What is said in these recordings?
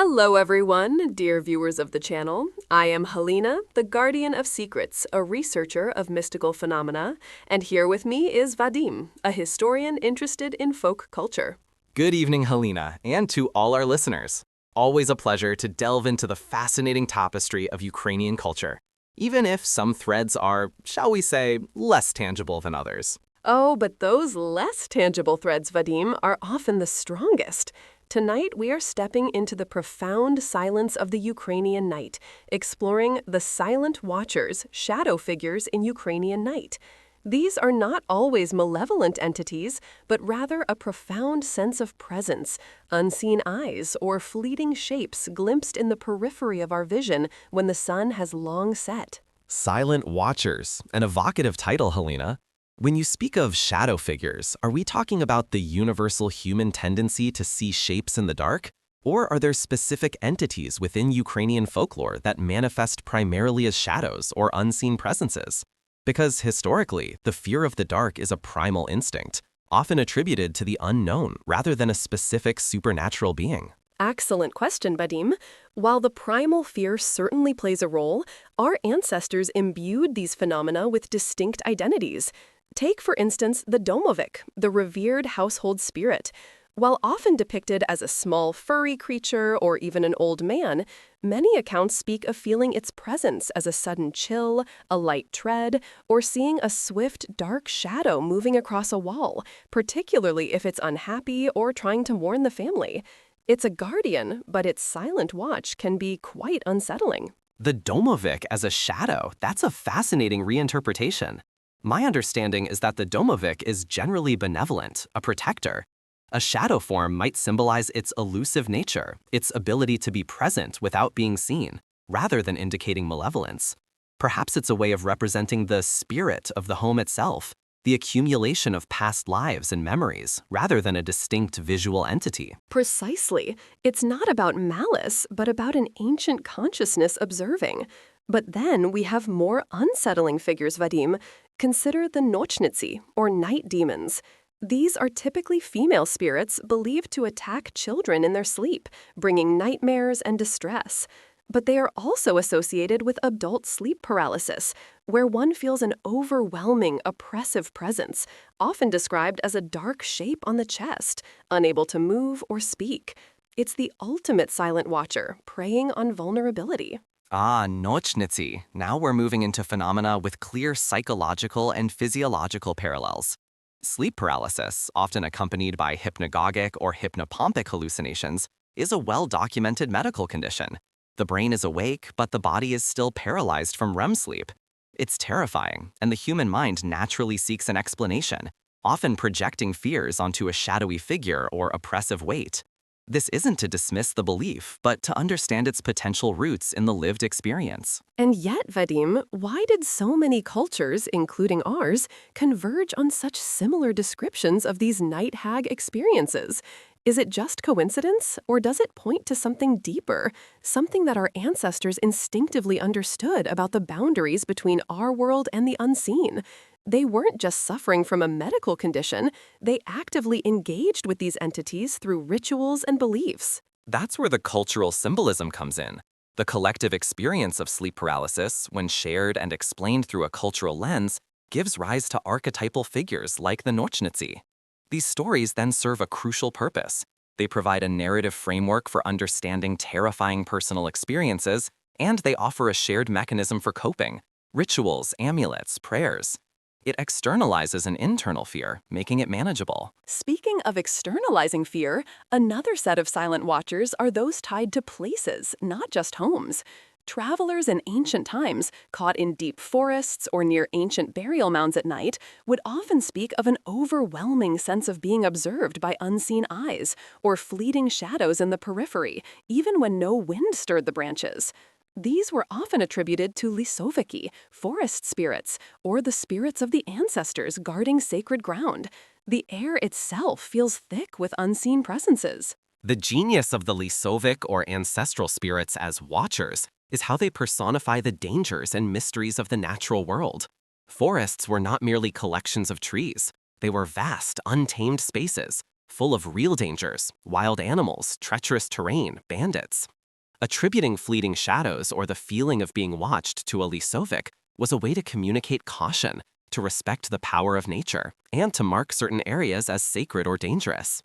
Hello, everyone, dear viewers of the channel. I am Helena, the Guardian of Secrets, a researcher of mystical phenomena, and here with me is Vadim, a historian interested in folk culture. Good evening, Helena, and to all our listeners. Always a pleasure to delve into the fascinating tapestry of Ukrainian culture, even if some threads are, shall we say, less tangible than others. Oh, but those less tangible threads, Vadim, are often the strongest. Tonight, we are stepping into the profound silence of the Ukrainian night, exploring the silent watchers, shadow figures in Ukrainian night. These are not always malevolent entities, but rather a profound sense of presence, unseen eyes, or fleeting shapes glimpsed in the periphery of our vision when the sun has long set. Silent Watchers, an evocative title, Helena. When you speak of shadow figures, are we talking about the universal human tendency to see shapes in the dark? Or are there specific entities within Ukrainian folklore that manifest primarily as shadows or unseen presences? Because historically, the fear of the dark is a primal instinct, often attributed to the unknown rather than a specific supernatural being. Excellent question, Vadim. While the primal fear certainly plays a role, our ancestors imbued these phenomena with distinct identities. Take, for instance, the Domovyk, the revered household spirit. While often depicted as a small furry creature or even an old man, many accounts speak of feeling its presence as a sudden chill, a light tread, or seeing a swift, dark shadow moving across a wall, particularly if it's unhappy or trying to warn the family. It's a guardian, but its silent watch can be quite unsettling. The Domovyk as a shadow, that's a fascinating reinterpretation. My understanding is that the Domovyk is generally benevolent, a protector. A shadow form might symbolize its elusive nature, its ability to be present without being seen, rather than indicating malevolence. Perhaps it's a way of representing the spirit of the home itself, the accumulation of past lives and memories, rather than a distinct visual entity. Precisely. It's not about malice, but about an ancient consciousness observing. But then we have more unsettling figures, Vadim. Consider the Nochnytsi, or night demons. These are typically female spirits believed to attack children in their sleep, bringing nightmares and distress. But they are also associated with adult sleep paralysis, where one feels an overwhelming, oppressive presence, often described as a dark shape on the chest, unable to move or speak. It's the ultimate silent watcher, preying on vulnerability. Ah, Nochnytsi. Now we're moving into phenomena with clear psychological and physiological parallels. Sleep paralysis, often accompanied by hypnagogic or hypnopompic hallucinations, is a well-documented medical condition. The brain is awake, but the body is still paralyzed from REM sleep. It's terrifying, and the human mind naturally seeks an explanation, often projecting fears onto a shadowy figure or oppressive weight. This isn't to dismiss the belief, but to understand its potential roots in the lived experience. And yet, Vadim, why did so many cultures, including ours, converge on such similar descriptions of these night hag experiences? Is it just coincidence, or does it point to something deeper, something that our ancestors instinctively understood about the boundaries between our world and the unseen? They weren't just suffering from a medical condition, they actively engaged with these entities through rituals and beliefs. That's where the cultural symbolism comes in. The collective experience of sleep paralysis, when shared and explained through a cultural lens, gives rise to archetypal figures like the Nochnytsi. These stories then serve a crucial purpose. They provide a narrative framework for understanding terrifying personal experiences, and they offer a shared mechanism for coping: rituals, amulets, prayers. It externalizes an internal fear, making it manageable. Speaking of externalizing fear, another set of silent watchers are those tied to places, not just homes. Travelers in ancient times, caught in deep forests or near ancient burial mounds at night, would often speak of an overwhelming sense of being observed by unseen eyes, or fleeting shadows in the periphery, even when no wind stirred the branches. These were often attributed to lisoviki, forest spirits, or the spirits of the ancestors guarding sacred ground. The air itself feels thick with unseen presences. The genius of the Lisovic or ancestral spirits as watchers is how they personify the dangers and mysteries of the natural world. Forests were not merely collections of trees. They were vast, untamed spaces, full of real dangers, wild animals, treacherous terrain, bandits. Attributing fleeting shadows or the feeling of being watched to a Lisovic was a way to communicate caution, to respect the power of nature, and to mark certain areas as sacred or dangerous.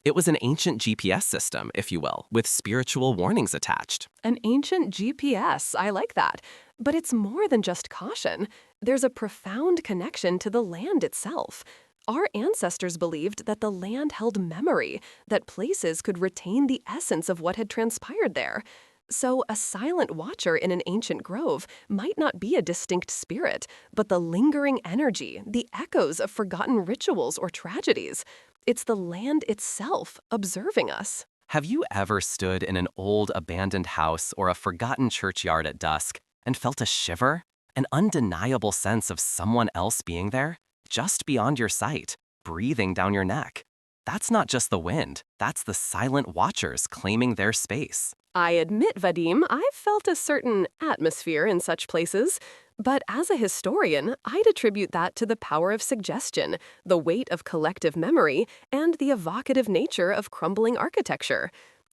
It was an ancient GPS system, if you will, with spiritual warnings attached. An ancient GPS, I like that. But it's more than just caution. There's a profound connection to the land itself. Our ancestors believed that the land held memory, that places could retain the essence of what had transpired there. So a silent watcher in an ancient grove might not be a distinct spirit, but the lingering energy, the echoes of forgotten rituals or tragedies. It's the land itself observing us. Have you ever stood in an old abandoned house or a forgotten churchyard at dusk and felt a shiver? An undeniable sense of someone else being there, just beyond your sight, breathing down your neck. That's not just the wind, that's the silent watchers claiming their space. I admit, Vadim, I've felt a certain atmosphere in such places. But as a historian, I'd attribute that to the power of suggestion, the weight of collective memory, and the evocative nature of crumbling architecture.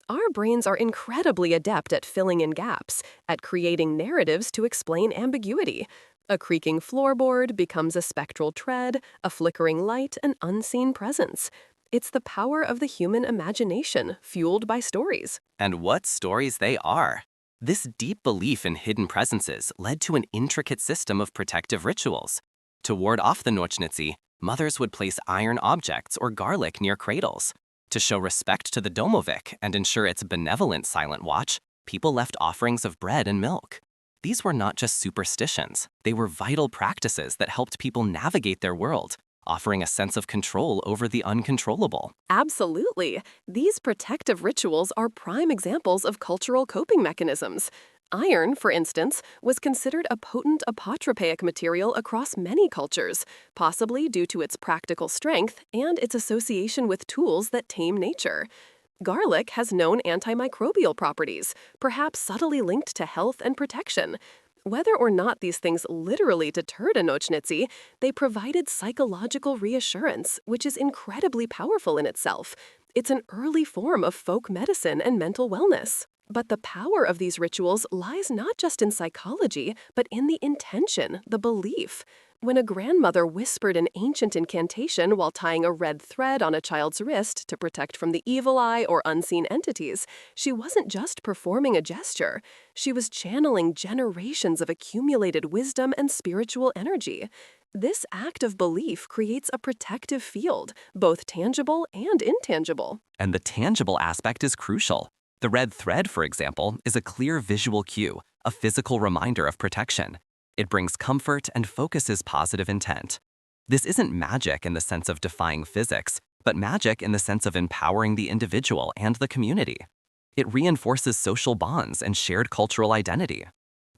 Our brains are incredibly adept at filling in gaps, at creating narratives to explain ambiguity. A creaking floorboard becomes a spectral tread, a flickering light, an unseen presence. It's the power of the human imagination, fueled by stories. And what stories they are! This deep belief in hidden presences led to an intricate system of protective rituals. To ward off the Nochnytsi, mothers would place iron objects or garlic near cradles. To show respect to the Domovyk and ensure its benevolent silent watch, people left offerings of bread and milk. These were not just superstitions, they were vital practices that helped people navigate their world, offering a sense of control over the uncontrollable. Absolutely. These protective rituals are prime examples of cultural coping mechanisms. Iron, for instance, was considered a potent apotropaic material across many cultures, possibly due to its practical strength and its association with tools that tame nature. Garlic has known antimicrobial properties, perhaps subtly linked to health and protection. Whether or not these things literally deterred a Nochnytsi, they provided psychological reassurance, which is incredibly powerful in itself. It's an early form of folk medicine and mental wellness. But the power of these rituals lies not just in psychology, but in the intention, the belief. When a grandmother whispered an ancient incantation while tying a red thread on a child's wrist to protect from the evil eye or unseen entities, she wasn't just performing a gesture. She was channeling generations of accumulated wisdom and spiritual energy. This act of belief creates a protective field, both tangible and intangible. And the tangible aspect is crucial. The red thread, for example, is a clear visual cue, a physical reminder of protection. It brings comfort and focuses positive intent. This isn't magic in the sense of defying physics, but magic in the sense of empowering the individual and the community. It reinforces social bonds and shared cultural identity.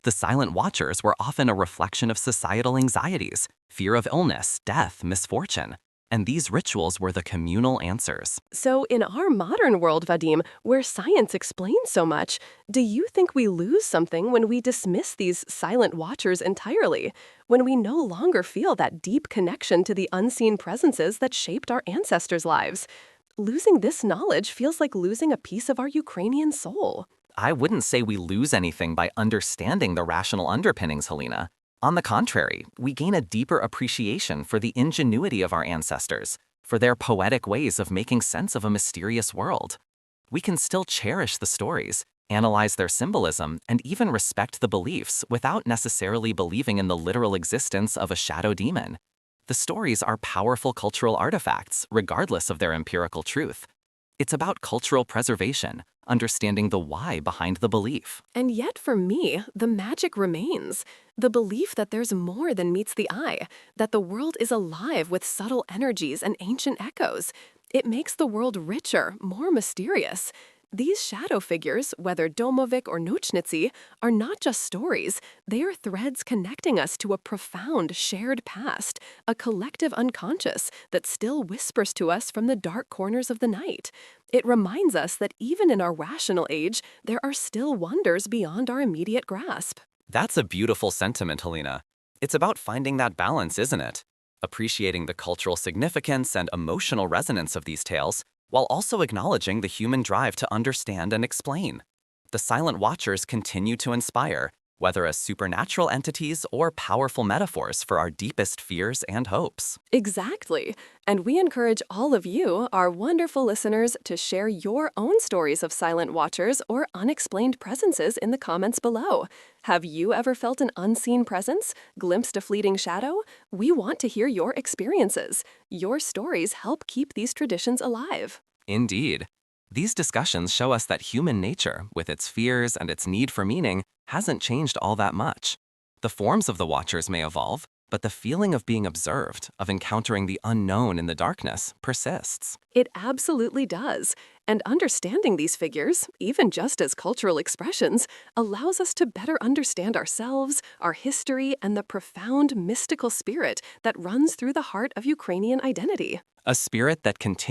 The silent watchers were often a reflection of societal anxieties, fear of illness, death, misfortune. And these rituals were the communal answers. So in our modern world, Vadim, where science explains so much, do you think we lose something when we dismiss these silent watchers entirely? When we no longer feel that deep connection to the unseen presences that shaped our ancestors' lives? Losing this knowledge feels like losing a piece of our Ukrainian soul. I wouldn't say we lose anything by understanding the rational underpinnings, Helena. On the contrary, we gain a deeper appreciation for the ingenuity of our ancestors, for their poetic ways of making sense of a mysterious world. We can still cherish the stories, analyze their symbolism, and even respect the beliefs without necessarily believing in the literal existence of a shadow demon. The stories are powerful cultural artifacts, regardless of their empirical truth. It's about cultural preservation, understanding the why behind the belief. And yet for me, the magic remains. The belief that there's more than meets the eye, that the world is alive with subtle energies and ancient echoes. It makes the world richer, more mysterious. These shadow figures, whether Domovyk or Nochnytsi, are not just stories. They are threads connecting us to a profound shared past, a collective unconscious that still whispers to us from the dark corners of the night. It reminds us that even in our rational age, there are still wonders beyond our immediate grasp. That's a beautiful sentiment, Helena. It's about finding that balance, isn't it? Appreciating the cultural significance and emotional resonance of these tales, while also acknowledging the human drive to understand and explain. The silent watchers continue to inspire, whether as supernatural entities or powerful metaphors for our deepest fears and hopes. Exactly. And we encourage all of you, our wonderful listeners, to share your own stories of silent watchers or unexplained presences in the comments below. Have you ever felt an unseen presence, glimpsed a fleeting shadow? We want to hear your experiences. Your stories help keep these traditions alive. Indeed. These discussions show us that human nature, with its fears and its need for meaning, hasn't changed all that much. The forms of the watchers may evolve, but the feeling of being observed, of encountering the unknown in the darkness, persists. It absolutely does. And understanding these figures, even just as cultural expressions, allows us to better understand ourselves, our history, and the profound mystical spirit that runs through the heart of Ukrainian identity. A spirit that continues